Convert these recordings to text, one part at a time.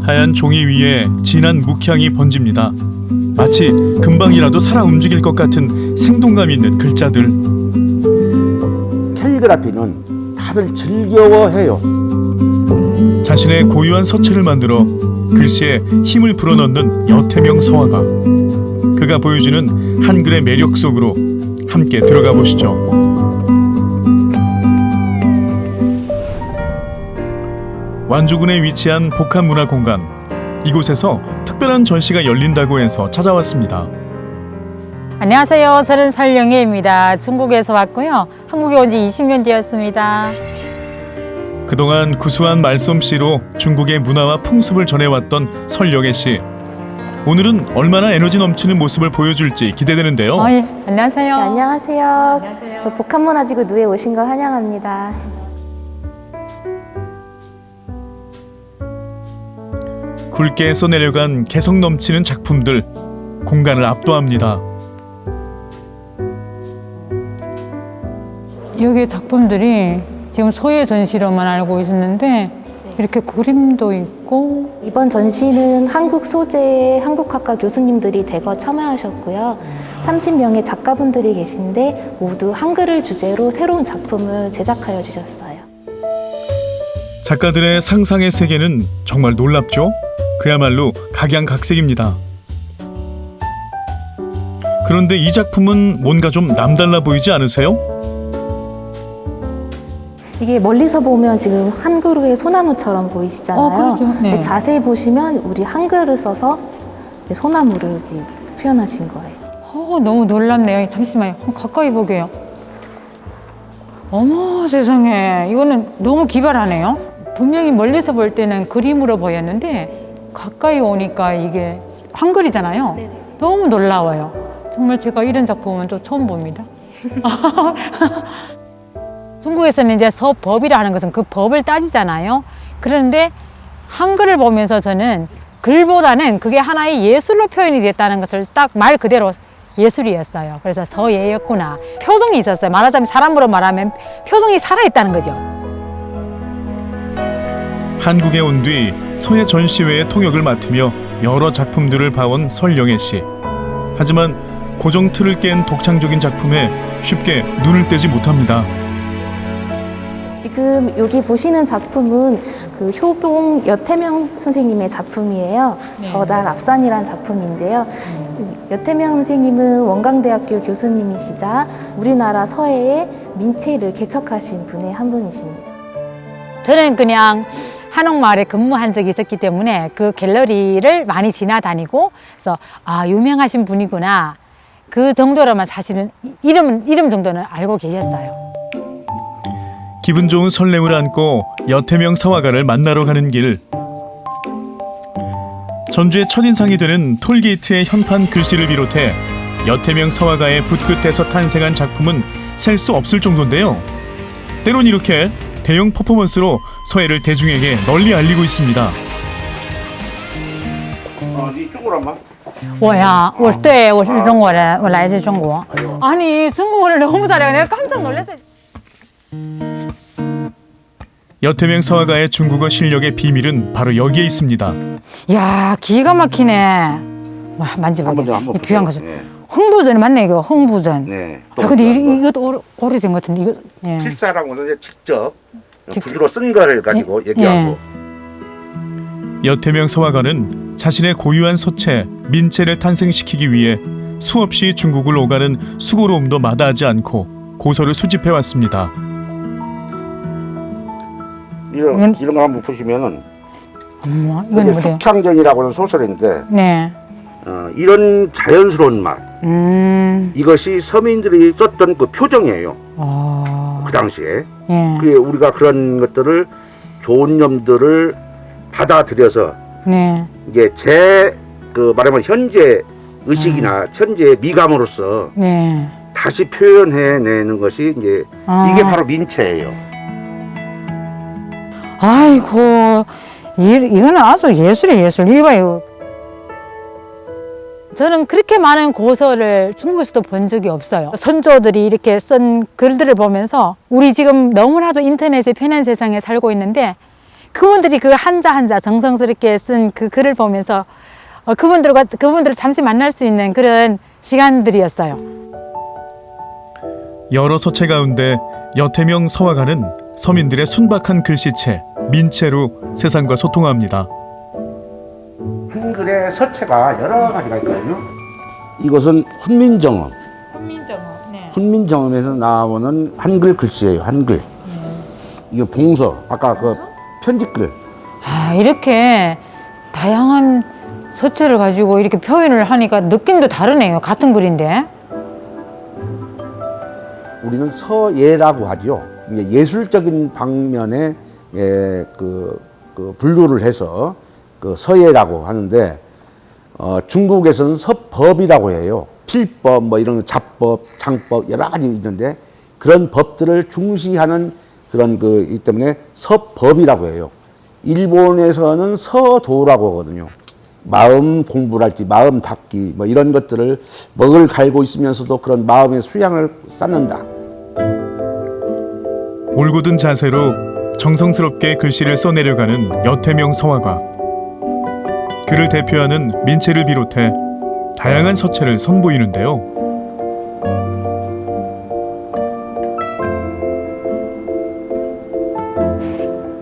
하얀 종이 위에 진한 묵향이 번집니다. 마치 금방이라도 살아 움직일 것 같은 생동감 있는 글자들. 캘리그라피는 다들 즐거워해요. 자신의 고유한 서체를 만들어 글씨에 힘을 불어넣는 여태명 서화가. 그가 보여주는 한글의 매력 속으로 함께 들어가 보시죠. 완주군에 위치한 복합문화공간. 이곳에서 특별한 전시가 열린다고 해서 찾아왔습니다. 안녕하세요. 저는 설영애입니다. 중국에서 왔고요. 한국에 온 지 20년 되었습니다. 그동안 구수한 말솜씨로 중국의 문화와 풍습을 전해왔던 설영애 씨. 오늘은 얼마나 에너지 넘치는 모습을 보여줄지 기대되는데요. 예. 안녕하세요. 네, 안녕하세요. 저 복합문화지구 누에 오신 걸 환영합니다. 굵게 써내려간 개성 넘치는 작품들, 공간을 압도합니다. 여기 작품들이 지금 소외 전시로만 알고 있었는데 이렇게 그림도 있고. 이번 전시는 한국 소재의 한국학과 교수님들이 대거 참여하셨고요. 30명의 작가분들이 계신데 모두 한글을 주제로 새로운 작품을 제작하여 주셨어요. 작가들의 상상의 세계는 정말 놀랍죠? 그야말로 각양각색입니다. 그런데 이 작품은 뭔가 좀 남달라 보이지 않으세요? 이게 멀리서 보면 지금 한그루의 소나무처럼 보이시잖아요. 그렇죠. 네. 근데 자세히 보시면 우리 한글을 써서 소나무를 이렇게 표현하신 거예요. 너무 놀랍네요. 잠시만요. 한번 가까이 보게요. 어머 세상에, 이거는 너무 기발하네요. 분명히 멀리서 볼 때는 그림으로 보였는데 가까이 오니까 이게 한글이잖아요. 네네. 너무 놀라워요. 정말 제가 이런 작품은 또 처음 봅니다. 중국에서는 이제 서법이라 하는 것은 그 법을 따지잖아요. 그런데 한글을 보면서 저는 글보다는 그게 하나의 예술로 표현이 됐다는 것을 딱 말 그대로 예술이었어요. 그래서 서예였구나. 표정이 있었어요. 말하자면 사람으로 말하면 표정이 살아있다는 거죠. 한국에 온 뒤 서예 전시회의 통역을 맡으며 여러 작품들을 봐온 설영애 씨. 하지만 고정 틀을 깬 독창적인 작품에 쉽게 눈을 떼지 못합니다. 지금 여기 보시는 작품은 그 효봉 여태명 선생님의 작품이에요. 네. 저달 앞산이라는 작품인데요. 여태명 선생님은 원광대학교 교수님이시자 우리나라 서예의 민체를 개척하신 분의 한 분이십니다. 저는 그냥 한옥마을에 근무한 적이 있었기 때문에 그 갤러리를 많이 지나다니고, 그래서 아, 유명하신 분이구나, 그 정도로만 사실은 이름 정도는 알고 계셨어요. 기분 좋은 설렘을 안고 여태명 서화가를 만나러 가는 길. 전주의 첫인상이 되는 톨게이트의 현판 글씨를 비롯해 여태명 서화가의 붓끝에서 탄생한 작품은 셀 수 없을 정도인데요. 때론 이렇게 대형 퍼포먼스로 서예를 대중에게 널리 알리고 있습니다. 你中国人吗？我呀，对，我是中国人，我来自中国。 아니, 중국어를 너무 잘해요. 내가 깜짝 놀랐어요. 여태명 서화가의 중국어 실력의 비밀은 바로 여기에 있습니다. 야, 기가 막히네. 와, 만져보게. 이 귀한 거죠. 흥부전 맞네, 이거. 흥부전. 네. 아, 근데 이것도 오래된 것 같은데, 이거. 예. 필사라고는 직접 붓으로 쓴 거를 가지고 얘기하고. 여태명 서화가는 자신의 고유한 서체, 민체를 탄생시키기 위해 수없이 중국을 오가는 수고로움도 마다하지 않고 고서를 수집해왔습니다. 이런 거 한번 보시면은 이건 이게 뭐래요? 숙향전이라고 하는 소설인데 네. 이런 자연스러운 맛, 이것이 서민들이 썼던 그 표정이에요. 그 당시에. 예. 그게 우리가 그런 것들을 좋은 점들을 받아들여서 네. 이게 그 말하면 현재 의식이나 현재 미감으로서 네. 다시 표현해내는 것이 이제 이게 바로 민체예요. 아이고, 이거는 아주 예술이에요, 예술. 이거 봐요. 저는 그렇게 많은 고서를 중국에서도 본 적이 없어요. 선조들이 이렇게 쓴 글들을 보면서 우리 지금 너무나도 인터넷의 편한 세상에 살고 있는데 그분들이 그 한자 한자 정성스럽게 쓴 그 글을 보면서 그분들을 잠시 만날 수 있는 그런 시간들이었어요. 여러 서체 가운데 여태명 서화가는 서민들의 순박한 글씨체, 민체로 세상과 소통합니다. 한글의 서체가 여러 가지가 있거든요. 이것은 훈민정음. 네. 훈민정음에서 나오는 한글 글씨예요. 한글. 이거 봉서. 아까 그 편집글. 아, 이렇게 다양한 서체를 가지고 이렇게 표현을 하니까 느낌도 다르네요. 같은 글인데. 우리는 서예라고 하죠. 이제 예술적인 방면에 그 분류를 해서 그 서예라고 하는데 중국에서는 서법이라고 해요. 필법 뭐 이런 잡법, 장법 여러 가지 있는데 그런 법들을 중시하는 그런 이 때문에 서법이라고 해요. 일본에서는 서도라고 하거든요. 마음 공부랄지 마음 닦기 뭐 이런 것들을 먹을 갈고 있으면서도 그런 마음의 수양을 쌓는다. 올곧은 자세로 정성스럽게 글씨를 써내려가는 여태명 서화가. 그를 대표하는 민체를 비롯해 다양한 서체를 선보이는데요.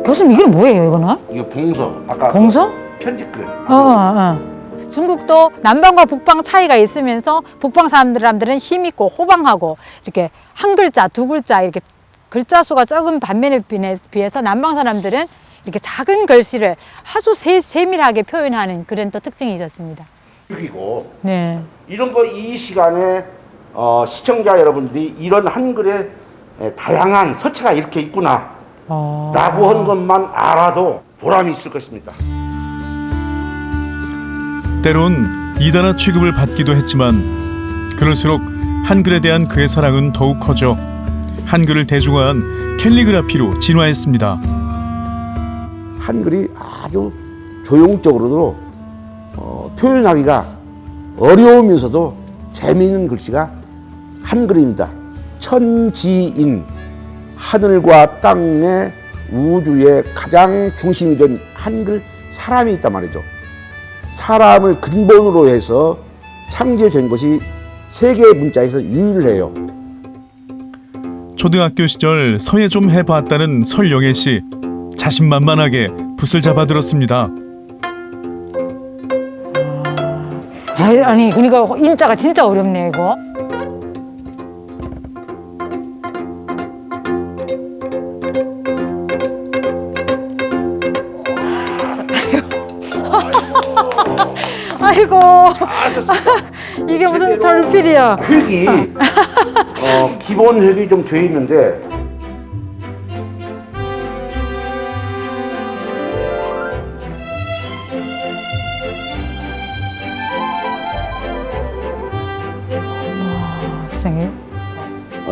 교수님 이건 뭐예요, 이거는? 이게 봉서. 아까 봉서? 편집글. 중국도 남방과 북방 차이가 있으면서 북방 사람들은 힘 있고 호방하고 이렇게 한 글자, 두 글자 이렇게 글자 수가 적은 반면에 비해서 남방 사람들은 이렇게 작은 글씨를 아주 세밀하게 표현하는 그런 또 특징이 있었습니다. 그리고 네. 이런 거 이 시간에 시청자 여러분들이 이런 한글의 다양한 서체가 이렇게 있구나 라고 하는 것만 알아도 보람이 있을 것입니다. 때론 이단아 취급을 받기도 했지만 그럴수록 한글에 대한 그의 사랑은 더욱 커져 한글을 대중화한 캘리그라피로 진화했습니다. 한글이 아주 조용적으로도 표현하기가 어려우면서도 재미있는 글씨가 한글입니다. 천지인, 하늘과 땅의 우주의 가장 중심이 된 한글 사람이 있단 말이죠. 사람을 근본으로 해서 창제된 것이 세계 문자에서 유일해요. 초등학교 시절 서예 좀 해봤다는 설영애 씨. 자신만만하게 붓을 잡아들었습니다. 아니 그러니까 인자가 진짜 어렵네 이거. 아이고. 이게 무슨 절필이야. 획이 기본 획이 좀 돼 있는데 선생님.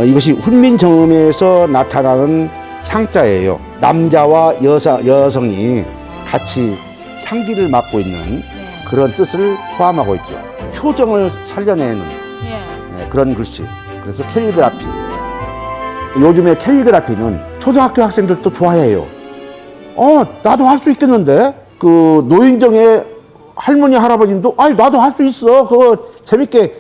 이것이 훈민정음에서 나타나는 향자예요. 남자와 여성이 같이 향기를 맡고 있는 그런 뜻을 포함하고 있죠. 표정을 살려내는 그런 글씨. 그래서 캘리그라피. 요즘에 캘리그라피는 초등학교 학생들도 좋아해요. 나도 할 수 있겠는데? 그 노인정의 할머니 할아버님도 나도 할 수 있어. 그거 재밌게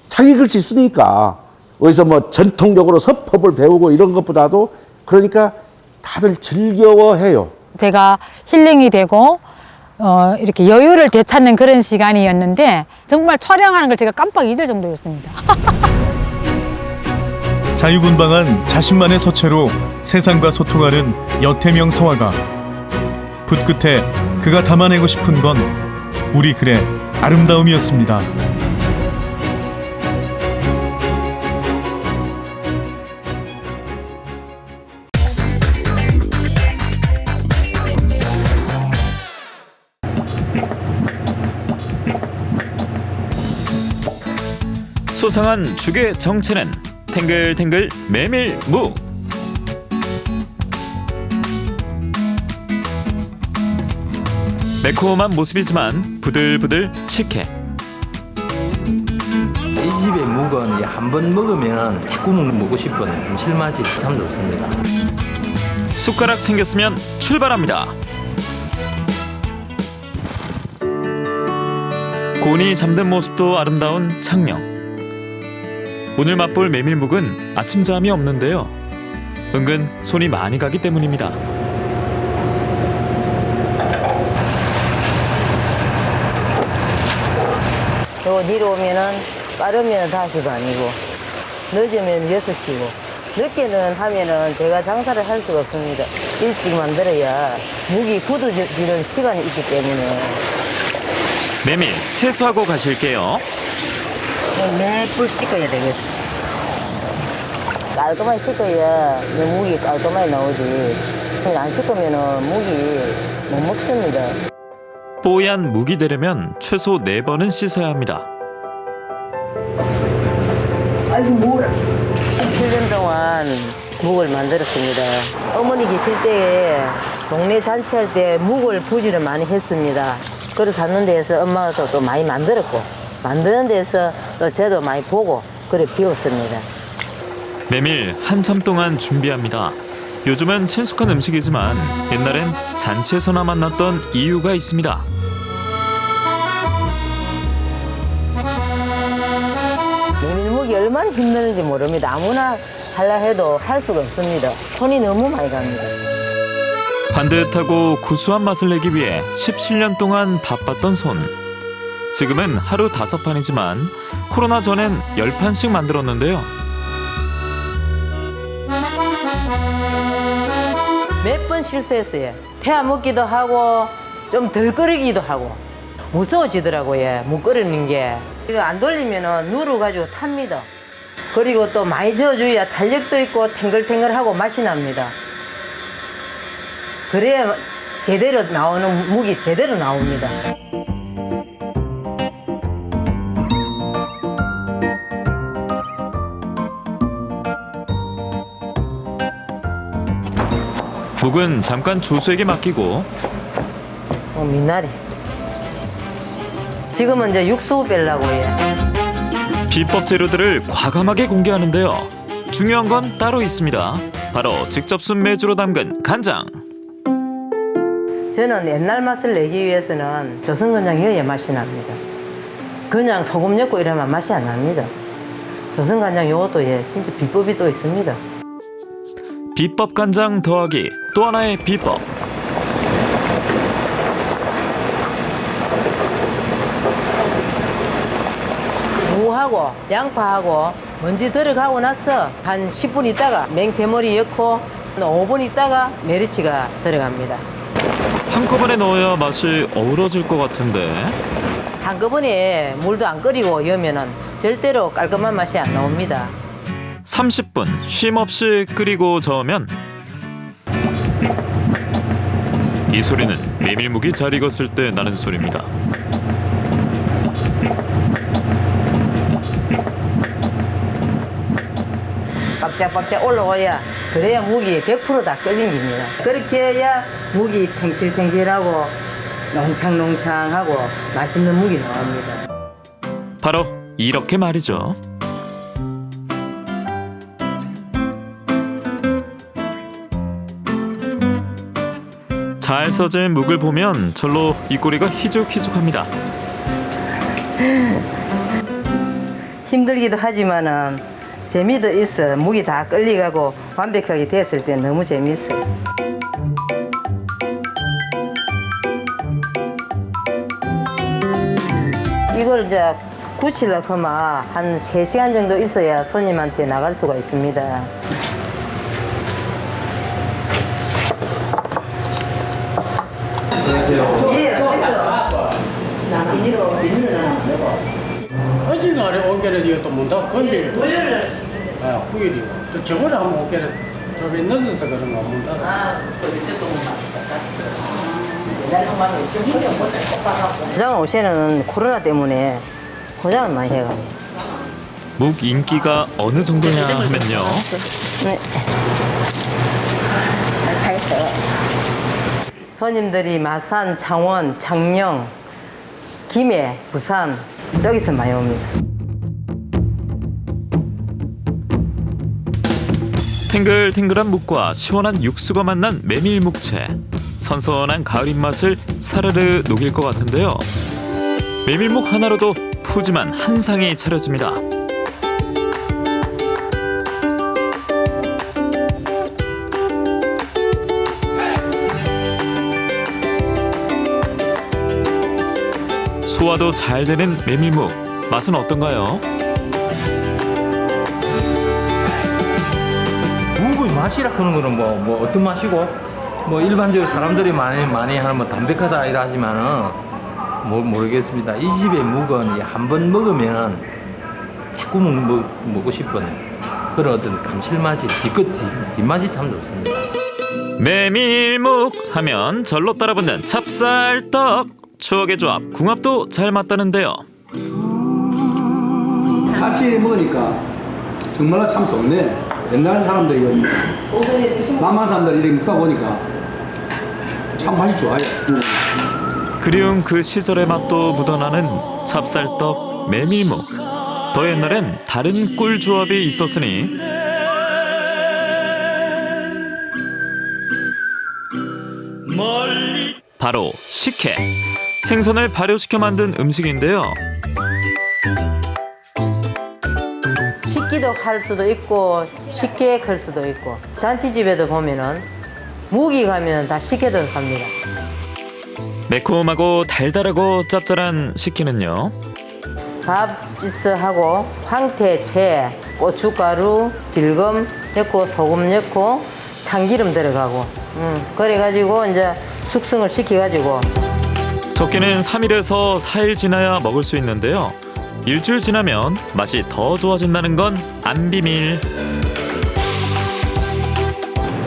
자기 글씨 쓰니까. 어디서 뭐 전통적으로 서법을 배우고 이런 것보다도 그러니까 다들 즐거워해요. 제가 힐링이 되고 이렇게 여유를 되찾는 그런 시간이었는데 정말 촬영하는 걸 제가 깜빡 잊을 정도였습니다. 자유분방한 자신만의 서체로 세상과 소통하는 여태명 서화가. 붓끝에 그가 담아내고 싶은 건 우리 글의 아름다움이었습니다. 소상한 죽의 정체는 탱글탱글 메밀무. 매콤한 모습이지만 부들부들 식혜. 한 번 먹으면 자꾸 먹고 싶은 감칠맛이 참 좋습니다. 숟가락 챙겼으면 출발합니다. 곤히 잠든 모습도 아름다운 창녕. 오늘 맛볼 메밀묵은 아침잠이 없는데요. 은근 손이 많이 가기 때문입니다. 요 내려오면은 빠르면 5시도 아니고 늦으면 6시고 늦게는 하면은 제가 장사를 할 수가 없습니다. 일찍 만들어야 묵이 굳어지는 시간이 있기 때문에 메밀 세수하고 가실게요. 매불 씻어야 되겠다. 깔끔하게 씻어야 묵이 깔끔하게 나오지. 안 씻으면은 묵이 못 먹습니다. 뽀얀 묵이 되려면 최소 4번은 씻어야 합니다. 17년 동안 묵을 만들었습니다. 어머니 계실 때에 동네 잔치할 때 묵을 부지를 많이 했습니다. 그래서 사는 데에서 엄마가 또 많이 만들었고 만드는 데서 또 저도 많이 보고 그래 배웠습니다. 메밀 한참 동안 준비합니다. 요즘은 친숙한 음식이지만 옛날엔 잔치에서나 만났던 이유가 있습니다. 메밀묵이 얼마나 힘드는지 모릅니다. 아무나 하려 해도 할 수가 없습니다. 손이 너무 많이 갑니다. 반듯하고 구수한 맛을 내기 위해 17년 동안 바빴던 손. 지금은 하루 5판이지만 코로나 전엔 10판씩 만들었는데요. 몇 번 실수했어요. 태워 먹기도 하고 좀 덜 끓이기도 하고 무서워지더라고요. 묵 끓이는 게. 이거 안 돌리면 누르가지고 탑니다. 그리고 또 많이 저어줘야 탄력도 있고 탱글탱글하고 맛이 납니다. 그래야 제대로 나오는 묵이 제대로 나옵니다. 묵은 잠깐 조수에게 맡기고 미나리. 지금은 이제 육수 빼려고 해요. 비법 재료들을 과감하게 공개하는데요. 중요한 건 따로 있습니다. 바로 직접 순 메주로 담근 간장. 저는 옛날 맛을 내기 위해서는 조선간장이어야 맛이 납니다. 그냥 소금 넣고 이러면 맛이 안 납니다. 조선간장 이것도 진짜 비법이 또 있습니다. 비법 간장 더하기 또 하나의 비법. 무하고 양파하고 먼지 들어가고 나서 한 10분 있다가 맹대머리 넣고 5분 있다가 메리치가 들어갑니다. 한꺼번에 넣어야 맛이 어우러질 것 같은데. 한꺼번에 물도 안 끓이고 넣으면 절대로 깔끔한 맛이 안 나옵니다. 30분 쉼 없이 끓이고 저으면 이 소리는 메밀묵이 잘 익었을 때 나는 소리입니다. 빡짝빡짝 올라와야 그래야 묵이 100% 다 끓인 겁니다. 그렇게 해야 묵이 탱실탱실하고 농창농창하고 맛있는 묵이 나옵니다. 바로 이렇게 말이죠. 잘 써진 묵을 보면 절로 입꼬리가 희죽희죽합니다. 힘들기도 하지만은 재미도 있어. 묵이 다 끓여가고 완벽하게 됐을 때 너무 재미있어요. 이걸 이제 굳히려고 하면 한 3시간 정도 있어야 손님한테 나갈 수가 있습니다. 어지간에 오게를 이거 또 문다 건데 아 후일이 또 저번에 한번 오게를 저기 늦어서 그런가 문다 포장 옷에는 코로나 때문에 포장을 많이 해가지고 묵 인기가 어느 정도냐 하면요. 네. 손님들이 마산, 창원, 창녕, 김해, 부산 저기서 많이 옵니다. 탱글탱글한 묵과 시원한 육수가 만난 메밀묵채. 선선한 가을 입맛을 사르르 녹일 것 같은데요. 메밀묵 하나로도 푸짐한 한 상이 차려집니다. 소화도 잘 되는 메밀묵, 맛은 어떤가요? 묵의 맛이라 그런 거는 뭐 어떤 맛이고 뭐 일반적으로 사람들이 많이 하는 뭐 담백하다 이라 하지만은 모르겠습니다. 이 집의 묵은 한 번 먹으면 자꾸 먹고 싶은 그런 어떤 감칠맛이 뒷맛이 참 좋습니다. 메밀묵 하면 절로 따라붙는 찹쌀떡. 추억의 조합, 궁합도 잘 맞다는데요. 같이 먹으니까 정말 참 좋네. 옛날 사람들이 남한 사람들이 이렇게 먹다 보니까 참 맛이 좋아요. 그리운 그 시절의 맛도 묻어나는 찹쌀떡, 메밀묵. 더 옛날엔 다른 꿀 조합이 있었으니 바로 식혜. 생선을 발효시켜 만든 음식인데요. 식기도 할 수도 있고 쉽게 걸 수도 있고 잔치집에도 보면은 묵이 가면 다 식혜 들어갑니다. 매콤하고 달달하고 짭짤한 식혜는요. 밥지스하고 황태, 채, 고춧가루, 딜금 넣고 소금 넣고 참기름 들어가고 그래가지고 이제 숙성을 시켜가지고 적게는 3일에서 4일 지나야 먹을 수 있는데요. 일주일 지나면 맛이 더 좋아진다는 건 안 비밀.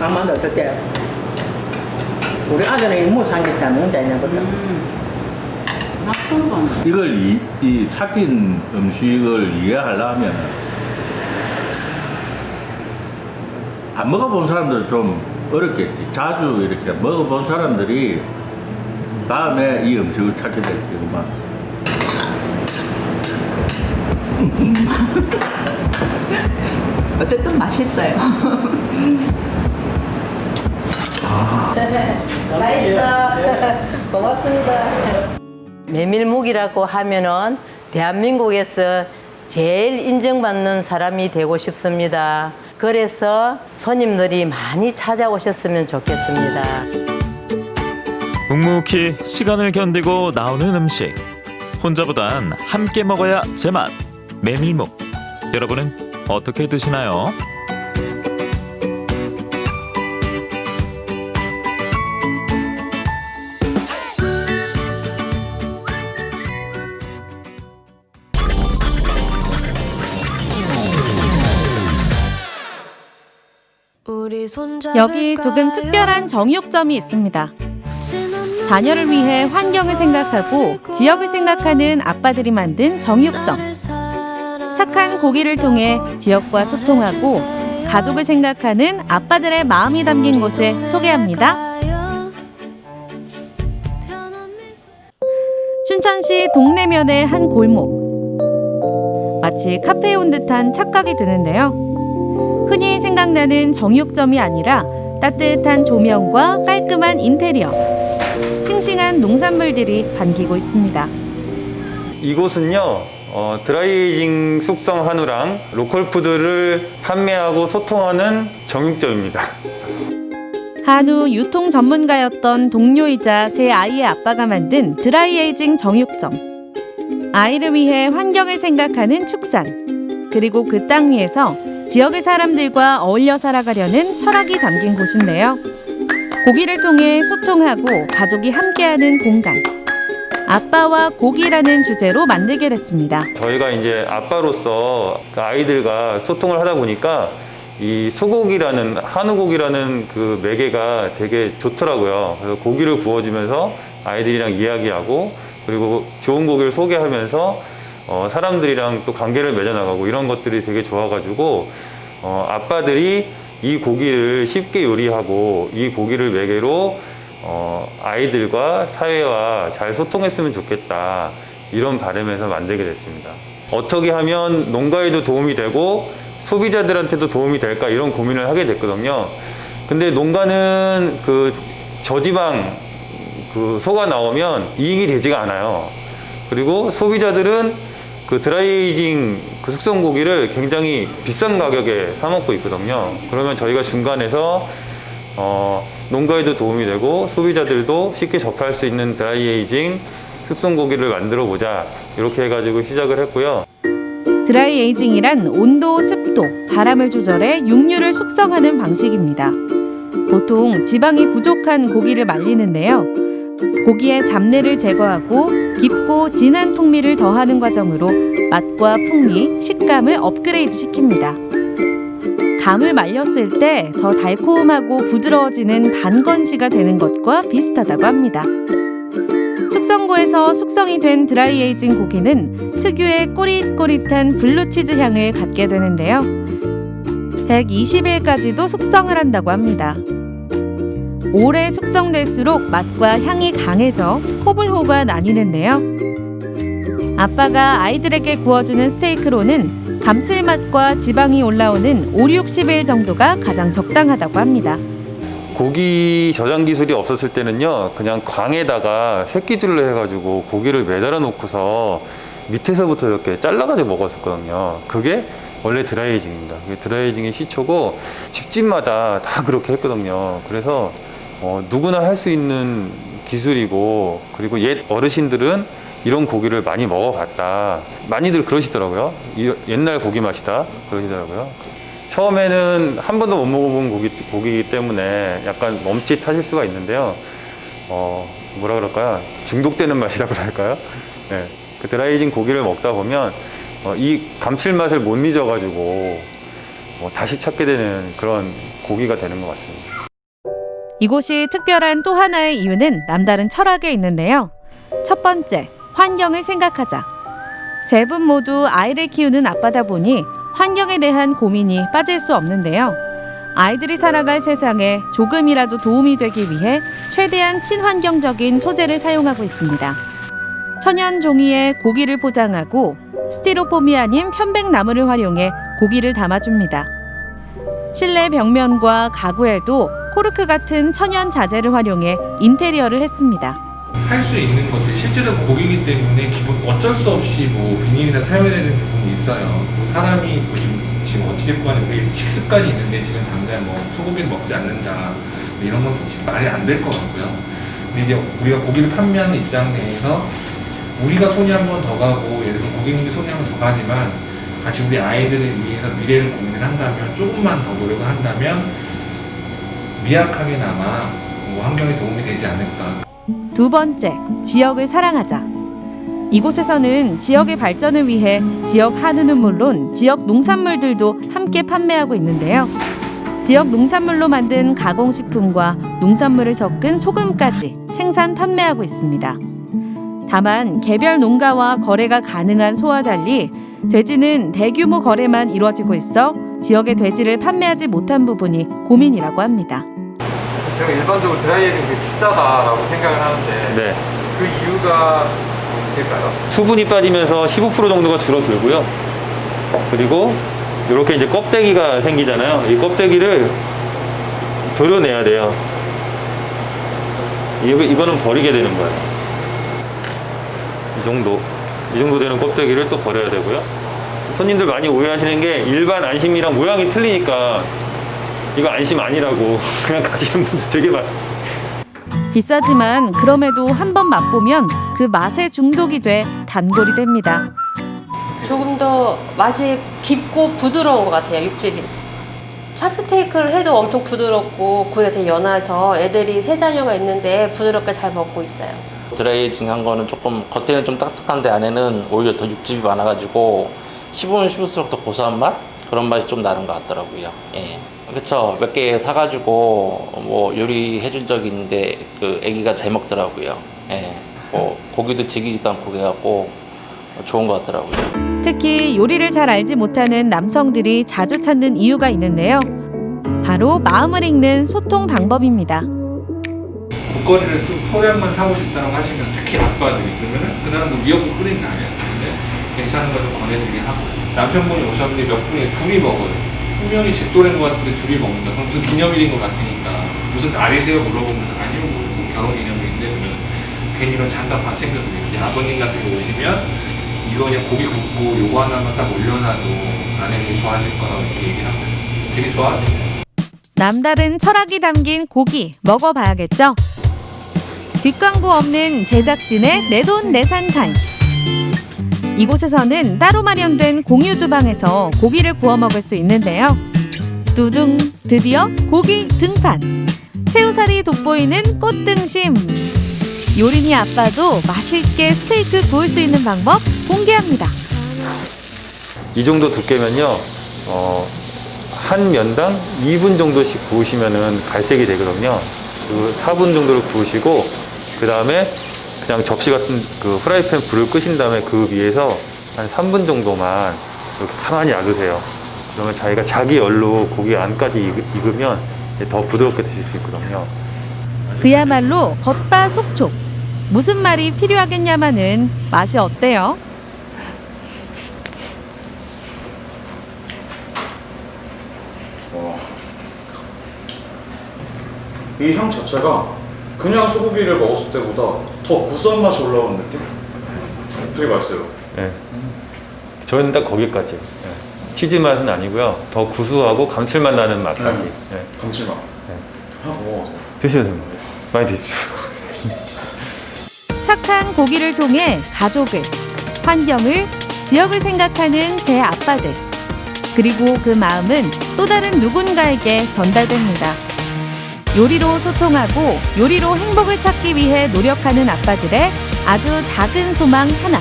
아마도 어떻게 우리 아들은 무 삼겹살 먹는다 이거든. 이걸 이 삭힌 음식을 이해하려면 안 먹어본 사람들은 좀 어렵겠지. 자주 이렇게 먹어본 사람들이 다음에 이 음식을 찾게 될 경우만. 어쨌든 맛있어요. 맛있어. 고맙습니다. 메밀묵이라고 하면은 대한민국에서 제일 인정받는 사람이 되고 싶습니다. 그래서 손님들이 많이 찾아오셨으면 좋겠습니다. 묵묵히 시간을 견디고 나오는 음식. 혼자보단 함께 먹어야 제맛. 메밀묵. 여러분은 어떻게 드시나요? 여기 조금 특별한 정육점이 있습니다. 자녀를 위해 환경을 생각하고 지역을 생각하는 아빠들이 만든 정육점. 착한 고기를 통해 지역과 소통하고 가족을 생각하는 아빠들의 마음이 담긴 곳을 소개합니다. 춘천시 동래면의 한 골목. 마치 카페에 온 듯한 착각이 드는데요. 흔히 생각나는 정육점이 아니라 따뜻한 조명과 깔끔한 인테리어, 싱싱한 농산물들이 반기고 있습니다. 이곳은요, 드라이에이징 숙성 한우랑 로컬 푸드를 판매하고 소통하는 정육점입니다. 한우 유통 전문가였던 동료이자 세 아이의 아빠가 만든 드라이에이징 정육점. 아이를 위해 환경을 생각하는 축산, 그리고 그 땅 위에서 지역의 사람들과 어울려 살아가려는 철학이 담긴 곳인데요. 고기를 통해 소통하고 가족이 함께하는 공간. 아빠와 고기라는 주제로 만들게 됐습니다. 저희가 이제 아빠로서 아이들과 소통을 하다 보니까 이 소고기라는, 한우고기라는 그 매개가 되게 좋더라고요. 그래서 고기를 구워주면서 아이들이랑 이야기하고, 그리고 좋은 고기를 소개하면서 사람들이랑 또 관계를 맺어나가고, 이런 것들이 되게 좋아가지고 아빠들이 이 고기를 쉽게 요리하고 이 고기를 매개로 아이들과 사회와 잘 소통했으면 좋겠다, 이런 바람에서 만들게 됐습니다. 어떻게 하면 농가에도 도움이 되고 소비자들한테도 도움이 될까 이런 고민을 하게 됐거든요. 근데 농가는 그 저지방 그 소가 나오면 이익이 되지가 않아요. 그리고 소비자들은 그 드라이에이징 그 숙성 고기를 굉장히 비싼 가격에 사 먹고 있거든요. 그러면 저희가 중간에서 농가에도 도움이 되고 소비자들도 쉽게 접할 수 있는 드라이에이징 숙성 고기를 만들어 보자 이렇게 해가지고 시작을 했고요. 드라이에이징이란 온도, 습도, 바람을 조절해 육류를 숙성하는 방식입니다. 보통 지방이 부족한 고기를 말리는데요. 고기의 잡내를 제거하고 깊고 진한 풍미를 더하는 과정으로 맛과 풍미, 식감을 업그레이드 시킵니다. 감을 말렸을 때 더 달콤하고 부드러워지는 반건시가 되는 것과 비슷하다고 합니다. 숙성고에서 숙성이 된 드라이에이징 고기는 특유의 꼬릿꼬릿한 블루치즈 향을 갖게 되는데요. 120일까지도 숙성을 한다고 합니다. 오래 숙성될수록 맛과 향이 강해져 호불호가 나뉘는데요. 아빠가 아이들에게 구워주는 스테이크로는 감칠맛과 지방이 올라오는 5-60일 정도가 가장 적당하다고 합니다. 고기 저장 기술이 없었을 때는요, 그냥 광에다가 새끼줄로 해가지고 고기를 매달아 놓고서 밑에서부터 이렇게 잘라가지고 먹었었거든요. 그게 원래 드라이에이징입니다. 드라이에이징이 시초고 집집마다 다 그렇게 했거든요. 그래서 누구나 할 수 있는 기술이고, 그리고 옛 어르신들은 이런 고기를 많이 먹어봤다. 많이들 그러시더라고요. 옛날 고기 맛이다 그러시더라고요. 처음에는 한 번도 못 먹어본 고기이기 때문에 약간 멈칫하실 수가 있는데요. 뭐라 그럴까요? 중독되는 맛이라고 할까요? 네. 그 드라이에이징 고기를 먹다 보면 이 감칠맛을 못 잊어가지고 다시 찾게 되는 그런 고기가 되는 것 같습니다. 이곳이 특별한 또 하나의 이유는 남다른 철학에 있는데요. 첫 번째, 환경을 생각하자. 세 분 모두 아이를 키우는 아빠다 보니 환경에 대한 고민이 빠질 수 없는데요. 아이들이 살아갈 세상에 조금이라도 도움이 되기 위해 최대한 친환경적인 소재를 사용하고 있습니다. 천연 종이에 고기를 포장하고 스티로폼이 아닌 편백나무를 활용해 고기를 담아줍니다. 실내 벽면과 가구에도 코르크 같은 천연 자재를 활용해 인테리어를 했습니다. 할 수 있는 것들이 실제로 고기이기 때문에 기본 어쩔 수 없이 비닐이나 사용해야 되는 부분이 있어요. 사람이 지금 어찌됐건 간에 우리 식습관이 있는데 지금 당장 소고기를 먹지 않는다 이런 건 지금 말이 안 될 것 같고요. 근데 이제 우리가 고기를 판매하는 입장 내에서 우리가 손이 한 번 더 가고 예를 들어 고객님이 손이 한 번 더 가지만 같이 우리 아이들을 위해서 미래를 고민을 한다면 조금만 더 노력을 한다면 미약하게나마 환경에 도움이 되지 않을까. 두 번째, 지역을 사랑하자. 이곳에서는 지역의 발전을 위해 지역 한우는 물론 지역 농산물들도 함께 판매하고 있는데요. 지역 농산물로 만든 가공식품과 농산물을 섞은 소금까지 생산 판매하고 있습니다. 다만 개별 농가와 거래가 가능한 소와 달리 돼지는 대규모 거래만 이루어지고 있어 지역의 돼지를 판매하지 못한 부분이 고민이라고 합니다. 제가 일반적으로 드라이에이징이 되게 비싸다라고 생각을 하는데 네. 그 이유가 있을까요? 수분이 빠지면서 15% 정도가 줄어들고요. 그리고 이렇게 이제 껍데기가 생기잖아요. 이 껍데기를 도려내야 돼요. 이거는 버리게 되는 거예요. 이 정도 되는 껍데기를 또 버려야 되고요. 손님들 많이 오해하시는 게 일반 안심이랑 모양이 틀리니까 이거 안심 아니라고 그냥 가시는 분들 되게 많아요. 비싸지만 그럼에도 한 번 맛보면 그 맛에 중독이 돼 단골이 됩니다. 조금 더 맛이 깊고 부드러운 것 같아요, 육질이. 찹스테이크를 해도 엄청 부드럽고 고기가 되게 연해서 애들이 세 자녀가 있는데 부드럽게 잘 먹고 있어요. 드라이에이징 한 거는 조금 겉에는 좀 딱딱한데 안에는 오히려 더 육즙이 많아가지고 씹으면 씹을수록 더 고소한 맛? 그런 맛이 좀 나는 것 같더라고요. 예. 그렇죠. 몇 개 사가지고 요리해준 적이 있는데 그 애기가 잘 먹더라고요. 예. 고기도 질기지도 않고 해갖고 좋은 것 같더라고요. 특히 요리를 잘 알지 못하는 남성들이 자주 찾는 이유가 있는데요. 바로 마음을 읽는 소통 방법입니다. 국거리를 소량만 사고 싶다고 하시면 특히 아빠들이 그러면은 그날은 미역국 끓인 날이야. 근데 괜찮은 걸 좀 권해드리긴 하고. 남편분이 오셨는데 몇 분이 둘이 먹어요. 분명히 제 또래인 것 같은데 둘이 먹는다. 그럼 무슨 기념일인 것 같으니까 무슨 날이세요? 물어보면 아니요, 뭐 결혼 기념일인데 그러면 괜히 이런 장갑 생겨서 아버님 같은 거 오시면 이거 그냥 고기 굽고 요거 하나만 딱 올려놔도 아내분이 좋아하실 거라고 이렇게 얘기를 하고 되게 좋아하세요. 남다른 철학이 담긴 고기 먹어봐야겠죠? 뒷광고 없는 제작진의 내돈내산 타임. 이곳에서는 따로 마련된 공유 주방에서 고기를 구워 먹을 수 있는데요. 두둥, 드디어 고기 등판. 새우살이 돋보이는 꽃등심. 요린이 아빠도 맛있게 스테이크 구울 수 있는 방법 공개합니다. 이 정도 두께면요, 한 면당 2분 정도씩 구우시면은 갈색이 되거든요. 그 4분 정도를 구우시고, 그 다음에 그냥 접시 같은 그 프라이팬 불을 끄신 다음에 그 위에서 한 3분 정도만 이렇게 가만히 놔두세요. 그러면 자기가 자기 열로 고기 안까지 익으면 더 부드럽게 드실 수 있거든요. 그야말로 겉바속촉. 무슨 말이 필요하겠냐마는 맛이 어때요? 이 향 자체가 그냥 소고기를 먹었을 때보다 더 구수한 맛이 올라오는 느낌? 되게 맛있어요. 네. 저희는 딱 거기까지. 네. 치즈 맛은 아니고요. 더 구수하고 감칠맛 나는 맛까지. 네. 감칠맛. 네. 하나 더 먹어서. 드셔도 됩니다. 많이 드십시오. 착한 고기를 통해 가족을, 환경을, 지역을 생각하는 제 아빠들. 그리고 그 마음은 또 다른 누군가에게 전달됩니다. 요리로 소통하고 요리로 행복을 찾기 위해 노력하는 아빠들의 아주 작은 소망 하나.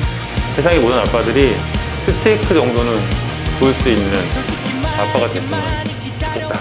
세상의 모든 아빠들이 스테이크 정도는 구울 수 있는 아빠가 됐으면 좋겠다.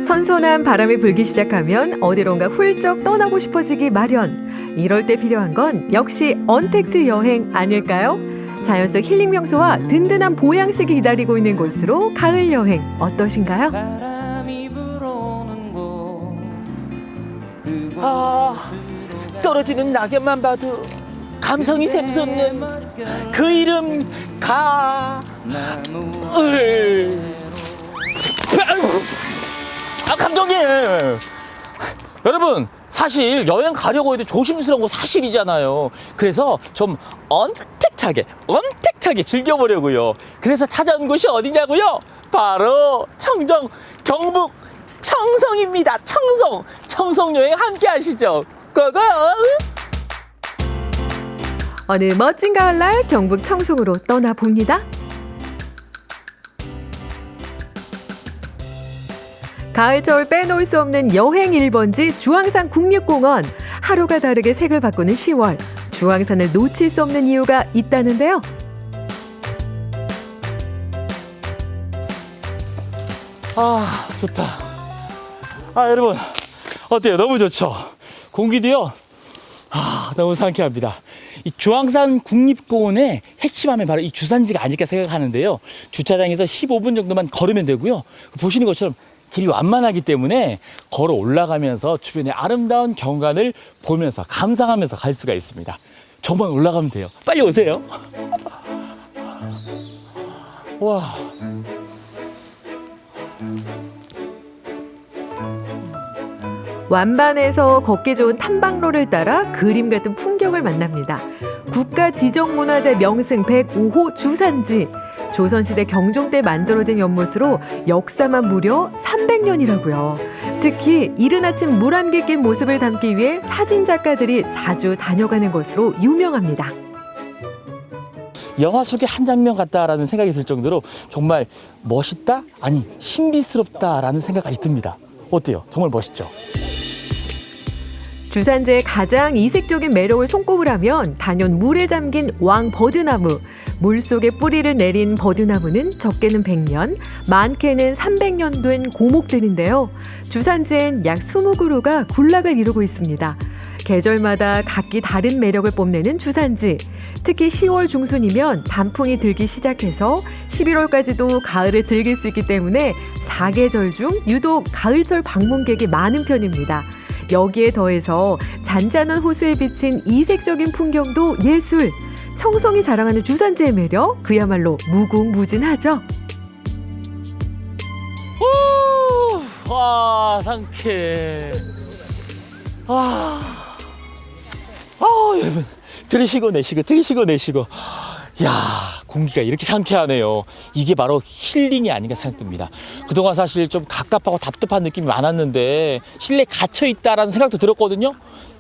선선한 바람이 불기 시작하면 어디론가 훌쩍 떠나고 싶어지기 마련. 이럴 때 필요한 건 역시 언택트 여행 아닐까요? 자연 속 힐링 명소와 든든한 보양식이 기다리고 있는 곳으로 가을 여행 어떠신가요? 떨어지는 낙엽만 봐도 감성이 샘솟는 그 이름 가을. 감독님, 여러분 사실 여행 가려고 해도 조심스러운 거 사실이잖아요. 그래서 좀 언택트하게 즐겨보려고요. 그래서 찾아온 곳이 어디냐고요? 바로 청정 경북 청송입니다. 청송 여행 함께 하시죠. 고고! 어느 멋진 가을날 경북 청송으로 떠나봅니다. 가을철 빼놓을 수 없는 여행 1번지 주황산 국립공원. 하루가 다르게 색을 바꾸는 10월. 주황산을 놓칠 수 없는 이유가 있다는데요. 아, 좋다. 여러분 어때요? 너무 좋죠? 공기도요. 너무 상쾌합니다. 이 주황산 국립공원의 핵심하면 바로 이 주산지가 아닐까 생각하는데요. 주차장에서 15분 정도만 걸으면 되고요. 보시는 것처럼 길이 완만하기 때문에 걸어 올라가면서 주변의 아름다운 경관을 보면서 감상하면서 갈 수가 있습니다. 정말 올라가면 돼요. 빨리 오세요. 와. 완반에서 걷기 좋은 탐방로를 따라 그림 같은 풍경을 만납니다. 국가지정문화재 명승 105호 주산지. 조선시대 경종 때 만들어진 연못으로 역사만 무려 300년이라고요. 특히 이른 아침 물 한 개 낀 모습을 담기 위해 사진작가들이 자주 다녀가는 곳으로 유명합니다. 영화 속의 한 장면 같다라는 생각이 들 정도로 정말 멋있다? 아니 신비스럽다라는 생각까지 듭니다. 어때요? 정말 멋있죠? 주산지의 가장 이색적인 매력을 손꼽으라면 단연 물에 잠긴 왕버드나무. 물속에 뿌리를 내린 버드나무는 적게는 100년, 많게는 300년 된 고목들인데요. 주산지엔 약 20그루가 군락을 이루고 있습니다. 계절마다 각기 다른 매력을 뽐내는 주산지. 특히 10월 중순이면 단풍이 들기 시작해서 11월까지도 가을을 즐길 수 있기 때문에 사계절 중 유독 가을철 방문객이 많은 편입니다. 여기에 더해서 잔잔한 호수에 비친 이색적인 풍경도 예술. 청송이 자랑하는 주산지의 매력, 그야말로 무궁무진하죠. 와, 상쾌. 여러분, 들이쉬고 내쉬고. 야, 공기가 이렇게 상쾌하네요. 이게 바로 힐링이 아닌가 생각됩니다. 그동안 사실 좀 갑갑하고 답답한 느낌이 많았는데 실내에 갇혀있다라는 생각도 들었거든요.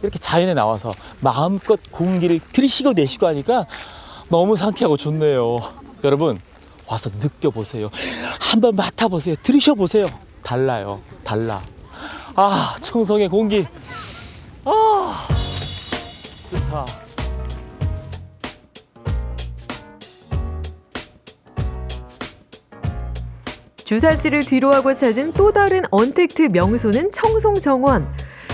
이렇게 자연에 나와서 마음껏 공기를 들이쉬고 내쉬고 하니까 너무 상쾌하고 좋네요. 여러분, 와서 느껴보세요. 한번 맡아보세요. 들이쉬어보세요. 달라요. 달라. 청송의 공기. 좋다. 주산지를 뒤로하고 찾은 또 다른 언택트 명소는 청송정원.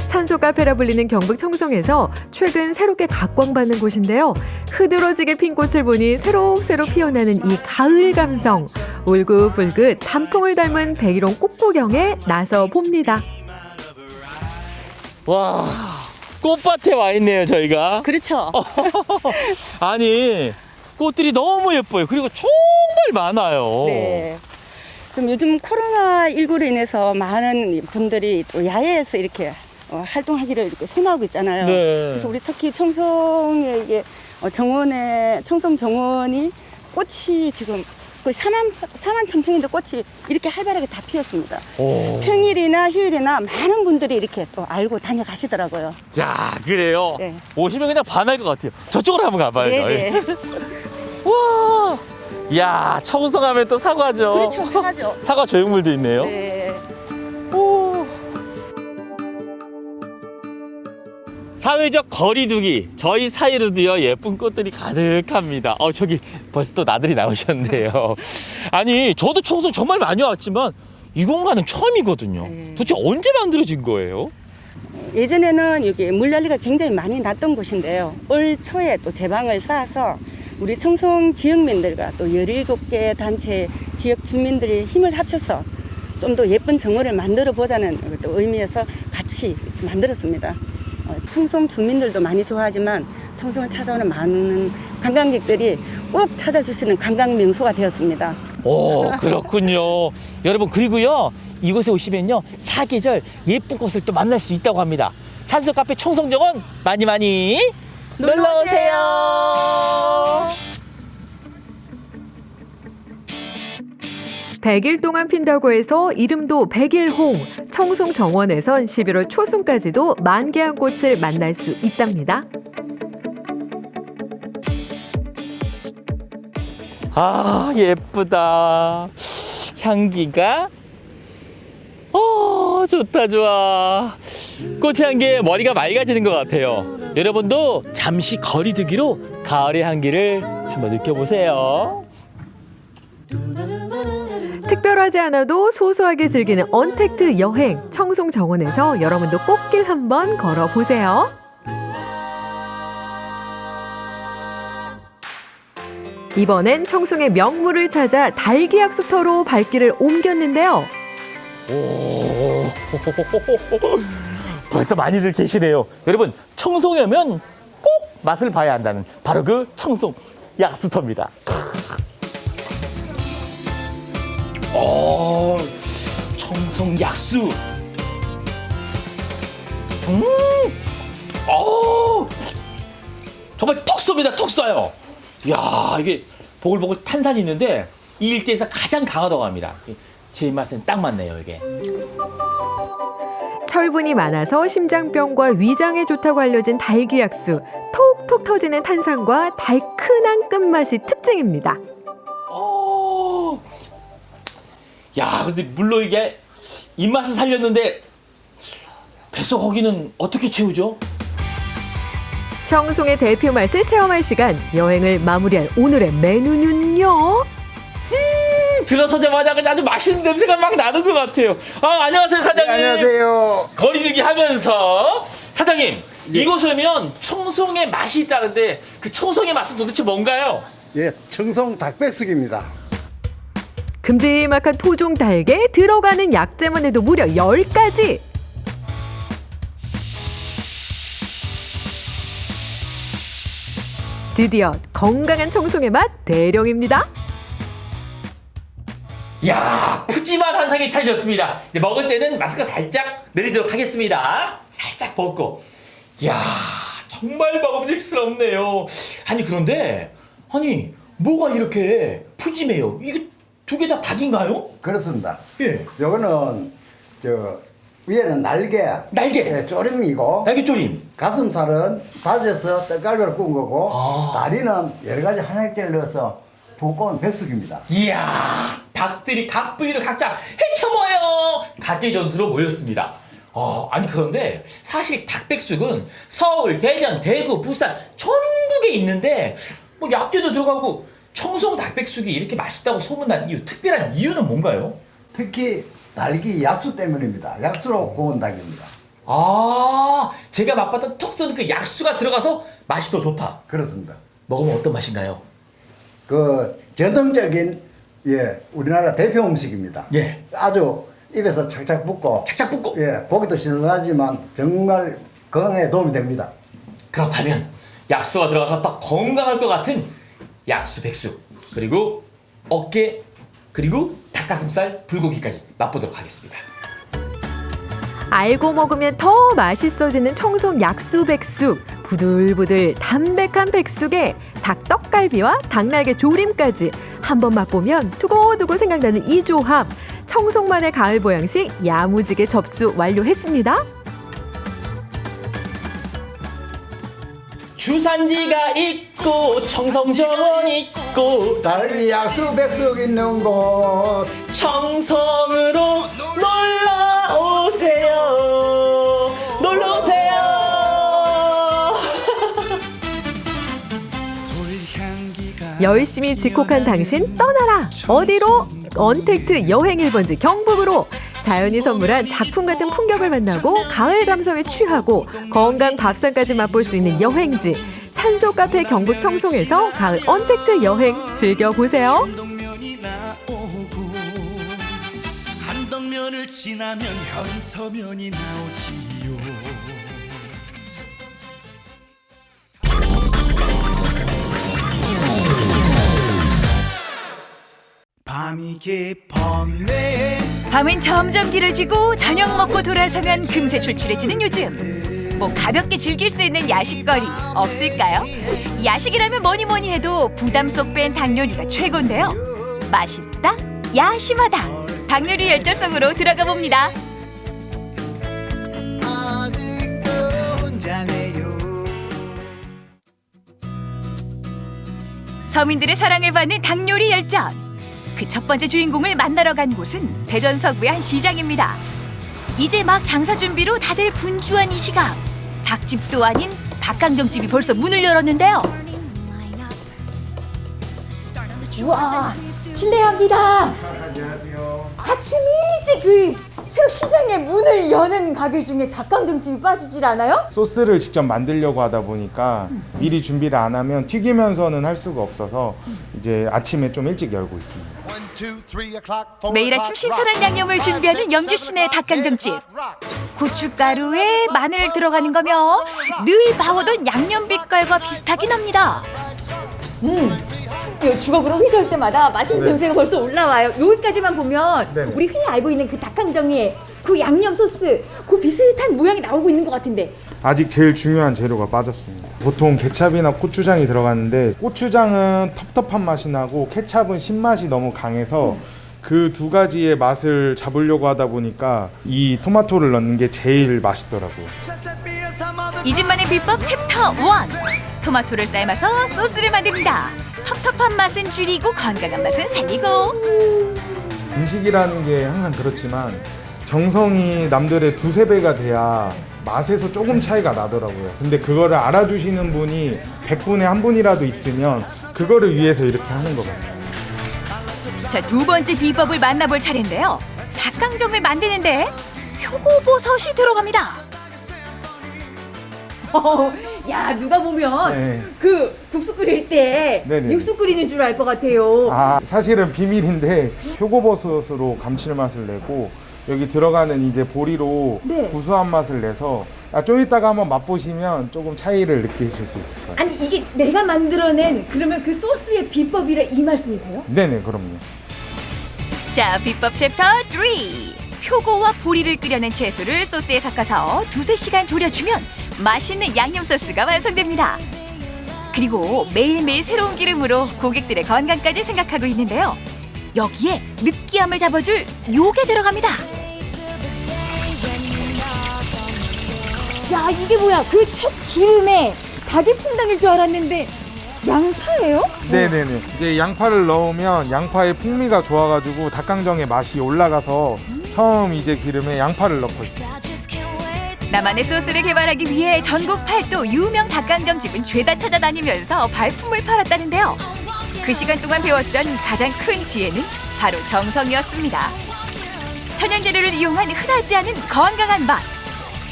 산소 카페라 불리는 경북 청송에서 최근 새롭게 각광받는 곳인데요. 흐드러지게 핀 꽃을 보니 새록새록 피어나는 이 가을 감성. 울긋불긋 단풍을 닮은 백일홍 꽃구경에 나서 봅니다. 와, 꽃밭에 와 있네요, 저희가. 그렇죠. 아니, 꽃들이 너무 예뻐요. 그리고 정말 많아요. 네. 좀 요즘 코로나19로 인해서 많은 분들이 또 야외에서 이렇게 활동하기를 이렇게 선호하고 있잖아요. 네. 그래서 우리 특히 청송의 이게 청송 정원이 꽃이 지금 거의 4만 천평인데 꽃이 이렇게 활발하게 다 피었습니다. 오. 평일이나 휴일이나 많은 분들이 이렇게 또 알고 다녀가시더라고요. 야, 그래요? 네. 오시면 그냥 반할 것 같아요. 저쪽으로 한번 가봐요. 네. 와, 야, 청송하면 또 사과죠. 그렇죠, 사과죠. 사과 조형물도 있네요. 네. 오. 사회적 거리두기, 저희 사이로도요 예쁜 꽃들이 가득합니다. 저기 벌써 또 나들이 나오셨네요. 아니, 저도 청송 정말 많이 왔지만 이 공간은 처음이거든요. 도대체 언제 만들어진 거예요? 예전에는 여기 물난리가 굉장히 많이 났던 곳인데요. 올 초에 또 제방을 쌓아서 우리 청송 지역민들과 또 17개 단체 지역 주민들이 힘을 합쳐서 좀 더 예쁜 정원을 만들어 보자는 또 의미에서 같이 만들었습니다. 청송 주민들도 많이 좋아하지만 청송을 찾아오는 많은 관광객들이 꼭 찾아주시는 관광 명소가 되었습니다. 오, 그렇군요. 여러분, 그리고요 이곳에 오시면요 사계절 예쁜 꽃을 또 만날 수 있다고 합니다. 산소 카페 청송정원 많이 놀러오세요. 100일 동안 핀다고 해서 이름도 백일홍. 청송정원에선 11월 초순까지도 만개한 꽃을 만날 수 있답니다. 예쁘다. 향기가 좋다, 좋아. 꽃의 향기에 머리가 맑아지는 것 같아요. 여러분도 잠시 거리두기로 가을의 향기를 한번 느껴보세요. 특별하지 않아도 소소하게 즐기는 언택트 여행. 청송정원에서 여러분도 꽃길 한번 걸어보세요. 이번엔 청송의 명물을 찾아 달기약수터로 발길을 옮겼는데요. 오, 벌써 많이들 계시네요. 여러분, 청송에 오면 꼭 맛을 봐야 한다는 바로 그 청송 약수터입니다. 청송 약수. 정말 톡 쏩니다. 톡 쏴요. 이야, 이게 보글보글 탄산이 있는데 이 일대에서 가장 강하다고 합니다. 제 입맛엔 딱 맞네요, 이게. 철분이 많아서 심장병과 위장에 좋다고 알려진 달기약수. 톡톡 터지는 탄산과 달큰한 끝맛이 특징입니다. 야, 근데 물론 이게 입맛은 살렸는데 뱃속 고기는 어떻게 채우죠? 청송의 대표 맛을 체험할 시간. 여행을 마무리할 오늘의 메뉴는요. 들어서자마자 아주 맛있는 냄새가 막 나는 것 같아요. 안녕하세요, 사장님. 네, 안녕하세요. 거리두기 하면서 사장님, 이곳 오면 청송의 맛이 있다는데 그 청송의 맛은 도대체 뭔가요? 예, 청송 닭백숙입니다. 큼지막한 토종 닭에 들어가는 약재만 해도 무려 10가지. 드디어 건강한 청송의 맛 대령입니다. 이야, 푸짐한 한상이 차려졌습니다. 이제 먹을 때는 마스크 살짝 내리도록 하겠습니다. 살짝 벗고. 이야, 정말 먹음직스럽네요. 아니, 그런데 뭐가 이렇게 푸짐해요? 이게 두 개 다 닭인가요? 그렇습니다. 예. 요거는 위에는 날개 예, 조림이고 날개 조림. 가슴살은 다져서 떡갈비로 구운 거고 다리는 여러 가지 한약재를 넣어서 볶은 백숙입니다. 이야, 닭들이 각 부위를 각자 헤쳐모여 닭의 전투로 모였습니다. 아니 그런데 사실 닭백숙은 서울, 대전, 대구, 부산 전국에 있는데 뭐 약재도 들어가고 청송 닭백숙이 이렇게 맛있다고 소문난 이유, 특별한 이유는 뭔가요? 특히 날기 약수 때문입니다. 약수로 구운 닭입니다. 제가 맛봤던 톡 쏘는 그 약수가 들어가서 맛이 더 좋다. 그렇습니다. 먹으면 어떤 맛인가요? 그 전통적인 우리나라 대표 음식입니다. 예. 아주 입에서 착착 붙고 예, 고기도 신선하지만 정말 건강에 도움이 됩니다. 그렇다면 약수가 들어가서 더 건강할 것 같은 약수 백숙, 그리고 어깨, 그리고 닭가슴살, 불고기까지 맛보도록 하겠습니다. 알고 먹으면 더 맛있어지는 청송 약수백숙. 부들부들 담백한 백숙에 닭떡갈비와 닭날개 조림까지 한 번 맛보면 두고두고 생각나는 이 조합. 청송만의 가을 보양식 야무지게 접수 완료했습니다. 주산지가 있고 청송정원 있고 다른 약수백숙 있는 곳 청송으로 놀러오세요. 놀러오세요. 열심히 집콕한 당신 떠나라. 어디로? 언택트 여행 1번지 경북으로. 자연이 선물한 작품 같은 풍경을 만나고 가을 감성에 취하고 건강 밥상까지 맛볼 수 있는 여행지. 산소 카페 경북 청송에서 가을 언택트 여행 즐겨보세요. 한덕면을 지나면 현서면이 나오지요. 밤이 깊었네. 밤은 점점 길어지고 저녁 먹고 돌아서면 금세 출출해지는 요즘. 가볍게 즐길 수 있는 야식거리 없을까요? 야식이라면 뭐니 해도 부담 속 뺀 닭요리가 최고인데요. 맛있다, 야심하다. 닭요리 열정성으로 들어가 봅니다. 서민들의 사랑을 받는 닭요리 열전. 그 첫 번째 주인공을 만나러 간 곳은 대전 서구의 한 시장입니다. 이제 막 장사 준비로 다들 분주한 이 시각. 닭집도 아닌 닭강정집이 벌써 문을 열었는데요. 우와, 실례합니다. 아침 일찍 새로 시장에 문을 여는 가게 중에 닭강정집이 빠지질 않아요? 소스를 직접 만들려고 하다 보니까 미리 준비를 안 하면 튀기면서는 할 수가 없어서 이제 아침에 좀 일찍 열고 있습니다. 매일 아침 신선한 양념을 준비하는 영주시내 닭강정집. 고춧가루에 마늘 들어가는 거며 늘 봐오던 양념 빛깔과 비슷하긴 합니다. 주걱으로 휘저을 때마다 맛있는 네. 냄새가 벌써 올라와요. 여기까지만 보면 네네. 우리 흔히 알고 있는 그 닭강정의 그 양념 소스, 그 비슷한 모양이 나오고 있는 것 같은데. 아직 제일 중요한 재료가 빠졌습니다. 보통 케찹이나 고추장이 들어가는데 고추장은 텁텁한 맛이 나고 케찹은 신맛이 너무 강해서 그 두 가지의 맛을 잡으려고 하다 보니까 이 토마토를 넣는 게 제일 맛있더라고요. 이 집만의 비법 챕터 1. 토마토를 삶아서 소스를 만듭니다. 텁텁한 맛은 줄이고 건강한 맛은 살리고. 음식이라는 게 항상 그렇지만 정성이 남들의 2~3배가 돼야 맛에서 조금 차이가 나더라고요. 근데 그거를 알아주시는 분이 100분에 1분이라도 있으면 그거를 위해서 이렇게 하는 것 같아요. 자, 두 번째 비법을 만나볼 차례인데요. 닭강정을 만드는데 표고버섯이 들어갑니다. 야 누가 보면 네. 그 국수 끓일 때 네네. 육수 끓이는 줄 알 것 같아요. 아, 사실은 비밀인데 표고버섯으로 감칠맛을 내고 여기 들어가는 이제 보리로 네. 구수한 맛을 내서 좀 이따가 한번 맛보시면 조금 차이를 느끼실 수 있을 거예요. 아니 이게 내가 만들어낸 그러면 그 소스의 비법이라 이 말씀이세요? 네네, 그럼요. 자, 비법 챕터 3. 표고와 보리를 끓여낸 채소를 소스에 섞어서 2-3시간 졸여주면 맛있는 양념 소스가 완성됩니다. 그리고 매일매일 새로운 기름으로 고객들의 건강까지 생각하고 있는데요. 여기에 느끼함을 잡아줄 요게 들어갑니다. 야 이게 뭐야? 그 첫 기름에 닭이 퐁당일 줄 알았는데 양파예요? 네네네. 이제 양파를 넣으면 양파의 풍미가 좋아가지고 닭강정의 맛이 올라가서 처음 이제 기름에 양파를 넣고 있어요. 나만의 소스를 개발하기 위해 전국 8도 유명 닭강정 집은 죄다 찾아다니면서 발품을 팔았다는데요. 그 시간 동안 배웠던 가장 큰 지혜는 바로 정성이었습니다. 천연재료를 이용한 흔하지 않은 건강한 맛.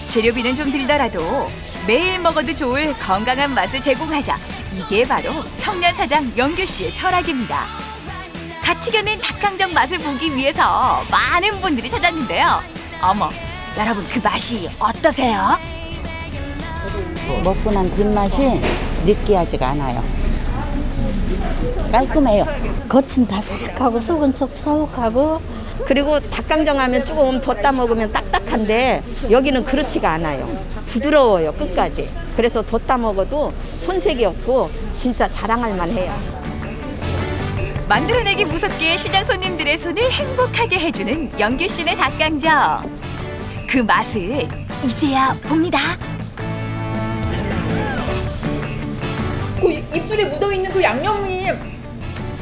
재료비는 좀 들더라도 매일 먹어도 좋을 건강한 맛을 제공하자. 이게 바로 청년 사장 영규 씨의 철학입니다. 갓 튀겨낸 닭강정 맛을 보기 위해서 많은 분들이 찾았는데요. 어머, 여러분 그 맛이 어떠세요? 먹고 난 뒷맛이 느끼하지가 않아요. 깔끔해요. 겉은 바삭하고 속은 촉촉하고. 그리고 닭강정 하면 조금 뒀다 먹으면 딱딱한데 여기는 그렇지가 않아요. 부드러워요, 끝까지. 그래서 뒀다 먹어도 손색이 없고 진짜 자랑할 만해요. 만들어내기 무섭게 시장 손님들의 손을 행복하게 해주는 영규 씨네 닭강정. 그 맛을 이제야 봅니다. 그 입술에 묻어있는 그 양념이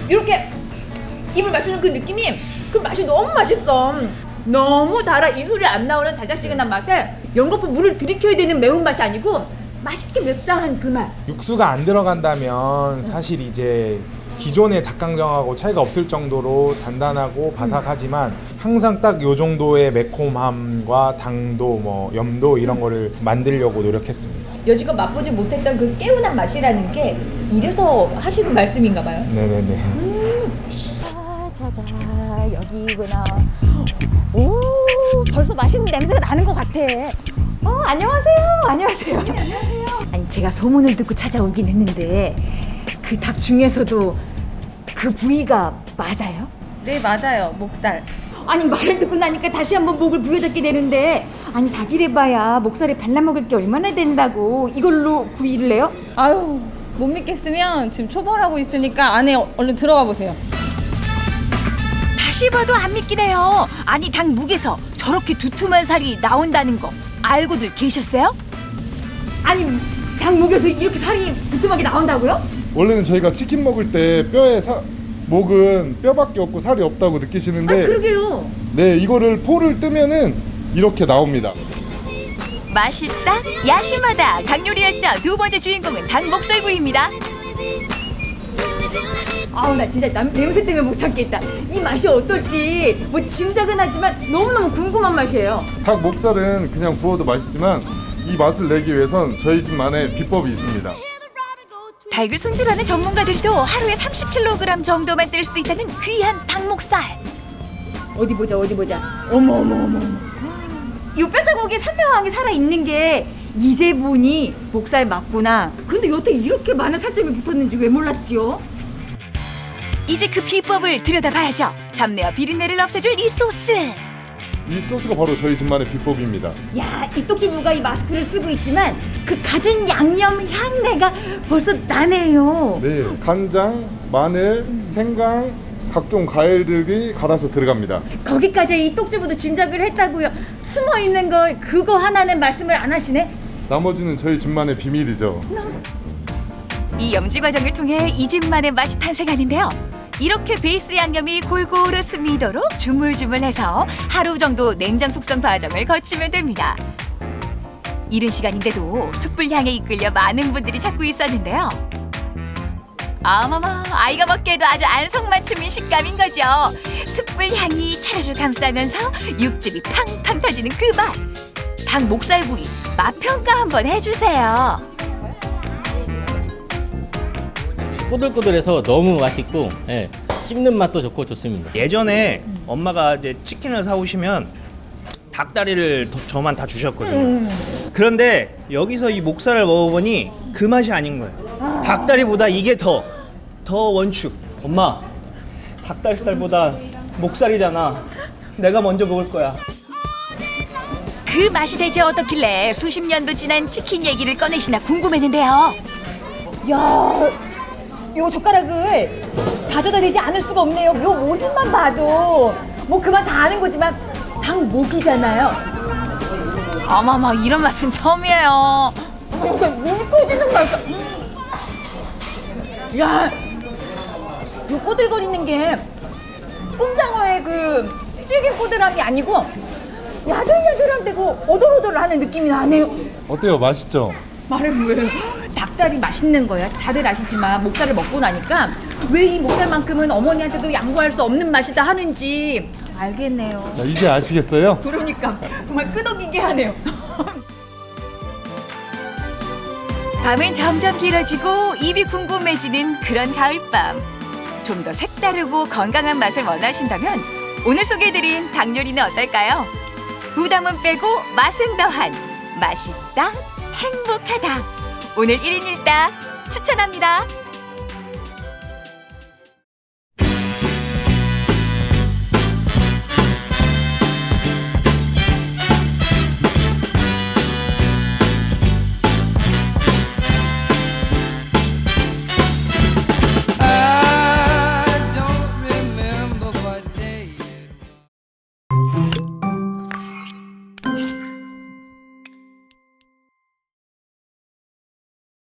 이렇게 입을 맞추는 그 느낌이 그 맛이 너무 맛있어. 너무 달아. 이 소리 안 나오는 달짝지근한 맛에 연거푸 물을 들이켜야 되는 매운맛이 아니고 맛있게 맵상한 그 맛. 육수가 안 들어간다면 사실 이제 기존의 닭강정하고 차이가 없을 정도로 단단하고 바삭하지만 항상 딱 요 정도의 매콤함과 당도, 뭐 염도 이런 거를 만들려고 노력했습니다. 여지껏 맛보지 못했던 그 개운한 맛이라는 게 이래서 하시는 말씀인가 봐요. 네네네. 자자 여기구나. 오 벌써 맛있는 냄새가 나는 것 같아. 안녕하세요. 안녕하세요. 아니 제가 소문을 듣고 찾아오긴 했는데 그 닭 중에서도 그 부위가 맞아요? 네 맞아요. 목살. 아니 말을 듣고 나니까 다시 한번 목을 부여잡게 되는데 아니 닭이래봐야 목살에 발라먹을 게 얼마나 된다고 이걸로 구이를 해요? 아유 못 믿겠으면 지금 초벌하고 있으니까 안에 얼른 들어가 보세요. 다시 봐도 안 믿기네요. 아니 닭 목에서 저렇게 두툼한 살이 나온다는 거 알고들 계셨어요? 아니 닭 목에서 이렇게 살이 두툼하게 나온다고요? 원래는 저희가 치킨 먹을 때 뼈에 목은 뼈밖에 없고 살이 없다고 느끼시는데 그러게요. 네, 이거를 포를 뜨면은 이렇게 나옵니다. 맛있다, 야심하다. 닭 요리 열정 두 번째 주인공은 닭 목살구이입니다. 아우 나 진짜 냄새 때문에 못 참겠다. 이 맛이 어떨지 뭐 짐작은 하지만 너무너무 궁금한 맛이에요. 닭 목살은 그냥 구워도 맛있지만 이 맛을 내기 위해선 저희 집만의 비법이 있습니다. 닭을 손질하는 전문가들도 하루에 30kg 정도만 뜰 수 있다는 귀한 닭목살. 어디 보자. 어머. 이 뼈자국이 선명하게 살아있는 게 이제 보니 목살 맞구나. 근데 여태 이렇게 많은 살점이 붙었는지 왜 몰랐지요? 이제 그 비법을 들여다봐야죠. 잡내와 비린내를 없애줄 이 소스. 이 소스가 바로 저희 집만의 비법입니다. 야, 이 떡주부가 이 마스크를 쓰고 있지만 그 갖은 양념 향내가 벌써 나네요. 네, 간장, 마늘, 생강, 각종 과일들이 갈아서 들어갑니다. 거기까지 이 떡주부도 짐작을 했다고요. 숨어있는 거 그거 하나는 말씀을 안 하시네. 나머지는 저희 집만의 비밀이죠. 이 염지 과정을 통해 이 집만의 맛이 탄생하는데요. 이렇게 베이스 양념이 골고루 스미도록 주물주물해서 하루 정도 냉장 숙성 과정을 거치면 됩니다. 이른 시간인데도 숯불 향에 이끌려 많은 분들이 찾고 있었는데요. 어머머, 아이가 먹기에도 아주 안성맞춤인 식감인 거죠. 숯불 향이 차르르 감싸면서 육즙이 팡팡 터지는 그 맛. 닭 목살구이 맛 평가 한번 해주세요. 꼬들꼬들해서 너무 맛있고 예, 씹는 맛도 좋고 좋습니다. 예전에 엄마가 이제 치킨을 사오시면 닭다리를 저만 다 주셨거든요. 그런데 여기서 이 목살을 먹어보니 그 맛이 아닌 거예요. 닭다리보다 이게 더 원축. 엄마, 닭다리살보다 목살이잖아. 내가 먼저 먹을 거야. 그 맛이 대체 어떻길래 수십 년도 지난 치킨 얘기를 꺼내시나 궁금했는데요. 야, 요 젓가락을 가져다 대지 않을 수가 없네요. 요 모습만 봐도 뭐 그만 다 아는 거지만 닭 목이잖아요. 어머머, 이런 맛은 처음이에요. 이렇게 몸이 터지는 맛. 야, 요 꼬들거리는 게 꼼장어의 그 질긴 꼬들함이 아니고 야들야들한데고 오돌오돌하는 느낌이 나네요. 어때요? 맛있죠? 말해 뭐예요? 닭다리 맛있는 거야. 다들 아시지만 목살을 먹고 나니까 왜 이 목살만큼은 어머니한테도 양보할 수 없는 맛이다 하는지 알겠네요. 자, 이제 아시겠어요? 그러니까 정말 끄덕이게 하네요. 밤은 점점 길어지고 입이 궁금해지는 그런 가을밤. 좀 더 색다르고 건강한 맛을 원하신다면 오늘 소개해드린 닭 요리는 어떨까요? 부담은 빼고 맛은 더한 맛있다, 행복하다. 오늘 1인 1닭 추천합니다.